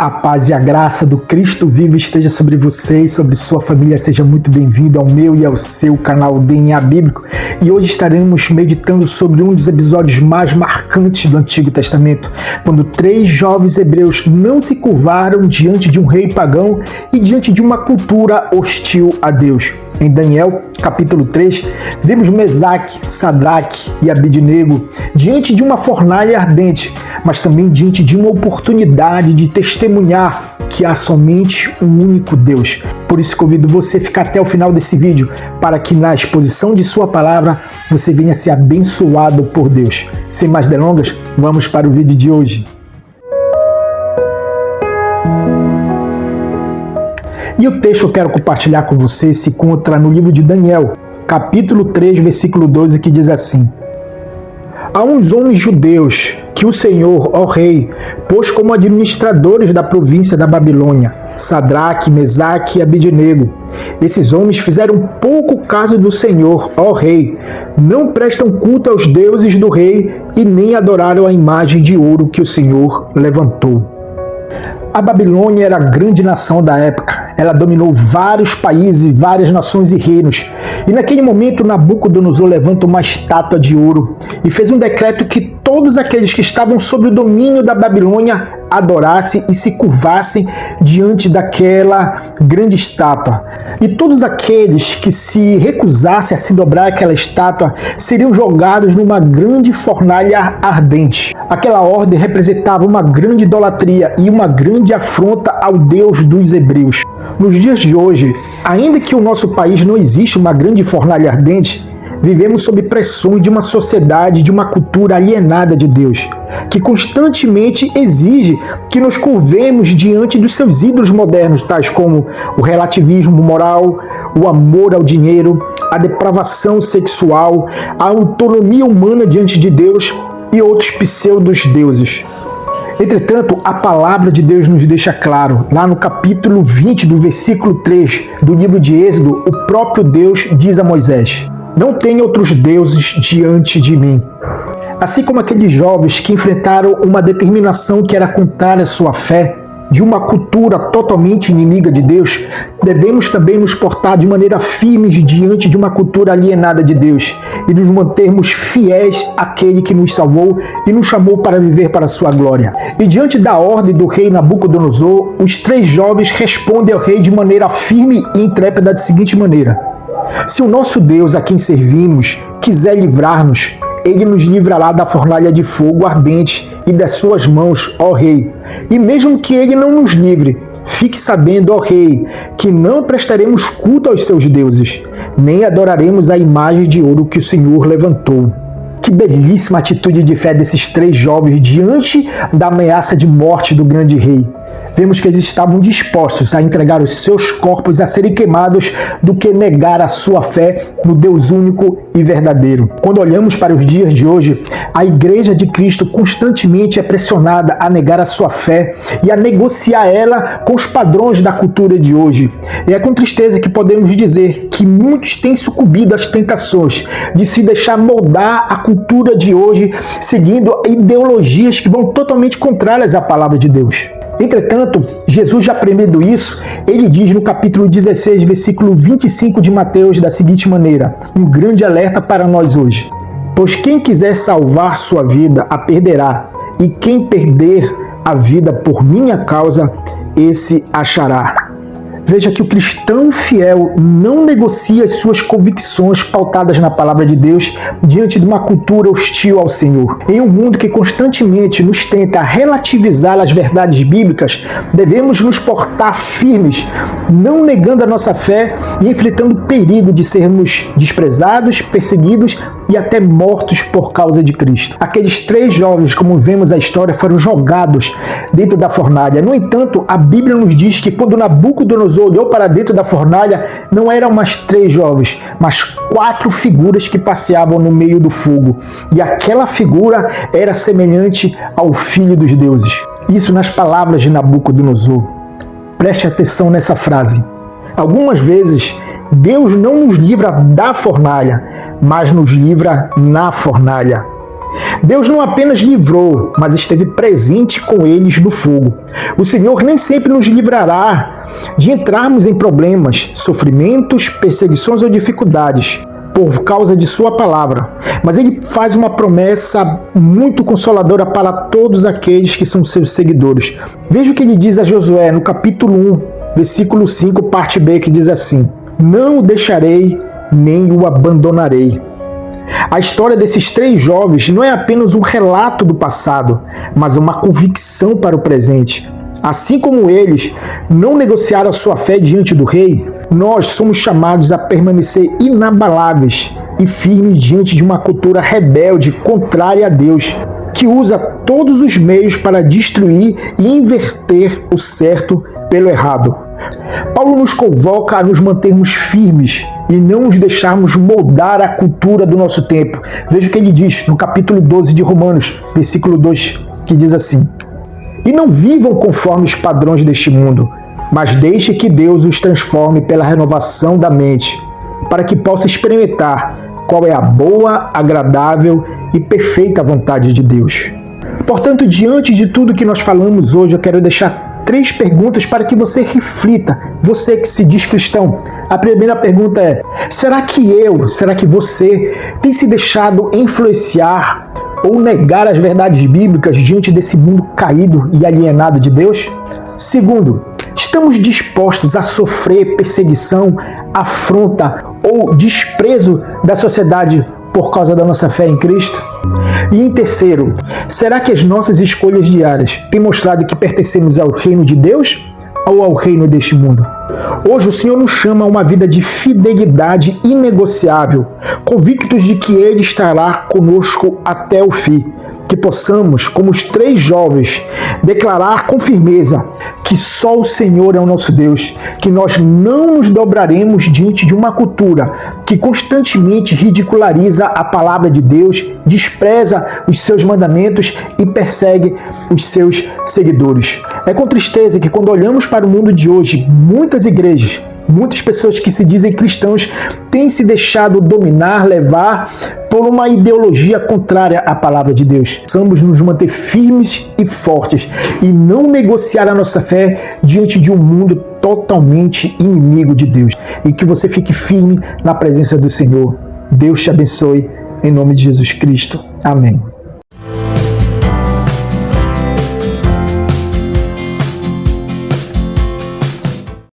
A paz e a graça do Cristo vivo esteja sobre você e sobre sua família. Seja muito bem-vindo ao meu e ao seu canal DNA Bíblico. E hoje estaremos meditando sobre um dos episódios mais marcantes do Antigo Testamento, quando 3 jovens hebreus não se curvaram diante de um rei pagão e diante de uma cultura hostil a Deus. Em Daniel, capítulo 3, vemos Mesaque, Sadraque e Abidnego diante de uma fornalha ardente, mas também diante de uma oportunidade de testemunhar que há somente um único Deus. Por isso convido você a ficar até o final desse vídeo, para que na exposição de sua palavra você venha ser abençoado por Deus. Sem mais delongas, vamos para o vídeo de hoje. E o texto que eu quero compartilhar com você se encontra no livro de Daniel, capítulo 3, versículo 12, que diz assim: Há uns homens judeus que o Senhor, ó rei, pôs como administradores da província da Babilônia, Sadraque, Mesaque e Abidnego. Esses homens fizeram pouco caso do Senhor, ó rei, não prestam culto aos deuses do rei e nem adoraram a imagem de ouro que o Senhor levantou. A Babilônia era a grande nação da época. Ela dominou vários países, várias nações e reinos. E naquele momento, Nabucodonosor levanta uma estátua de ouro e fez um decreto que todos aqueles que estavam sob o domínio da Babilônia adorassem e se curvassem diante daquela grande estátua. E todos aqueles que se recusassem a se dobrar àquela estátua seriam jogados numa grande fornalha ardente. Aquela ordem representava uma grande idolatria e uma grande afronta ao Deus dos hebreus. Nos dias de hoje, ainda que o nosso país não exista uma grande fornalha ardente, vivemos sob pressões de uma sociedade, de uma cultura alienada de Deus, que constantemente exige que nos curvemos diante dos seus ídolos modernos, tais como o relativismo moral, o amor ao dinheiro, a depravação sexual, a autonomia humana diante de Deus e outros pseudos-deuses. Entretanto, a palavra de Deus nos deixa claro, lá no capítulo 20 do versículo 3 do livro de Êxodo, o próprio Deus diz a Moisés: Não tenha outros deuses diante de mim. Assim como aqueles jovens que enfrentaram uma determinação que era contrária à sua fé, de uma cultura totalmente inimiga de Deus, devemos também nos portar de maneira firme diante de uma cultura alienada de Deus e nos mantermos fiéis àquele que nos salvou e nos chamou para viver para a sua glória. E diante da ordem do rei Nabucodonosor, os 3 jovens respondem ao rei de maneira firme e intrépida da seguinte maneira: Se o nosso Deus a quem servimos quiser livrar-nos, Ele nos livrará da fornalha de fogo ardente e das suas mãos, ó rei. E mesmo que Ele não nos livre, fique sabendo, ó rei, que não prestaremos culto aos seus deuses, nem adoraremos a imagem de ouro que o Senhor levantou. Que belíssima atitude de fé desses 3 jovens diante da ameaça de morte do grande rei. Vemos que eles estavam dispostos a entregar os seus corpos a serem queimados do que negar a sua fé no Deus único e verdadeiro. Quando olhamos para os dias de hoje, a Igreja de Cristo constantemente é pressionada a negar a sua fé e a negociar ela com os padrões da cultura de hoje. E é com tristeza que podemos dizer que muitos têm sucumbido às tentações de se deixar moldar a cultura de hoje, seguindo ideologias que vão totalmente contrárias à palavra de Deus. Entretanto, Jesus já prevendo isso, ele diz no capítulo 16, versículo 25 de Mateus da seguinte maneira, um grande alerta para nós hoje: Pois quem quiser salvar sua vida, a perderá, e quem perder a vida por minha causa, esse achará. Veja que o cristão fiel não negocia as suas convicções pautadas na palavra de Deus diante de uma cultura hostil ao Senhor. Em um mundo que constantemente nos tenta relativizar as verdades bíblicas, devemos nos portar firmes, não negando a nossa fé e enfrentando o perigo de sermos desprezados, perseguidos e até mortos por causa de Cristo. Aqueles 3 jovens, como vemos a história, foram jogados dentro da fornalha. No entanto, a Bíblia nos diz que quando Nabucodonosor olhou para dentro da fornalha, não eram mais 3 jovens, mas 4 figuras que passeavam no meio do fogo. E aquela figura era semelhante ao Filho dos Deuses. Isso nas palavras de Nabucodonosor. Preste atenção nessa frase. Algumas vezes, Deus não nos livra da fornalha, mas nos livra na fornalha. Deus não apenas livrou, mas esteve presente com eles no fogo. O Senhor nem sempre nos livrará de entrarmos em problemas, sofrimentos, perseguições ou dificuldades por causa de sua palavra. Mas ele faz uma promessa muito consoladora para todos aqueles que são seus seguidores. Veja o que ele diz a Josué no capítulo 1, versículo 5, parte B, que diz assim: não o deixarei, nem o abandonarei. A história desses 3 jovens não é apenas um relato do passado, mas uma convicção para o presente. Assim como eles não negociaram a sua fé diante do rei, nós somos chamados a permanecer inabaláveis e firmes diante de uma cultura rebelde, contrária a Deus, que usa todos os meios para destruir e inverter o certo pelo errado. Paulo nos convoca a nos mantermos firmes e não nos deixarmos moldar a cultura do nosso tempo. Veja o que ele diz no capítulo 12 de Romanos, versículo 2, que diz assim: e não vivam conforme os padrões deste mundo, mas deixe que Deus os transforme pela renovação da mente, para que possa experimentar qual é a boa, agradável e perfeita vontade de Deus. Portanto, diante de tudo que nós falamos hoje, eu quero deixar 3 perguntas para que você reflita, você que se diz cristão. A primeira pergunta é: será que você tem se deixado influenciar ou negar as verdades bíblicas diante desse mundo caído e alienado de Deus? Segundo, estamos dispostos a sofrer perseguição, afronta ou desprezo da sociedade por causa da nossa fé em Cristo? E em terceiro, será que as nossas escolhas diárias têm mostrado que pertencemos ao reino de Deus ou ao reino deste mundo? Hoje o Senhor nos chama a uma vida de fidelidade inegociável, convictos de que Ele estará conosco até o fim. Que possamos, como os 3 jovens, declarar com firmeza que só o Senhor é o nosso Deus, que nós não nos dobraremos diante de uma cultura que constantemente ridiculariza a palavra de Deus, despreza os seus mandamentos e persegue os seus seguidores. É com tristeza que, quando olhamos para o mundo de hoje, muitas igrejas, muitas pessoas que se dizem cristãos têm se deixado dominar, levar por uma ideologia contrária à palavra de Deus. Precisamos nos manter firmes e fortes e não negociar a nossa fé diante de um mundo totalmente inimigo de Deus. E que você fique firme na presença do Senhor. Deus te abençoe, em nome de Jesus Cristo. Amém.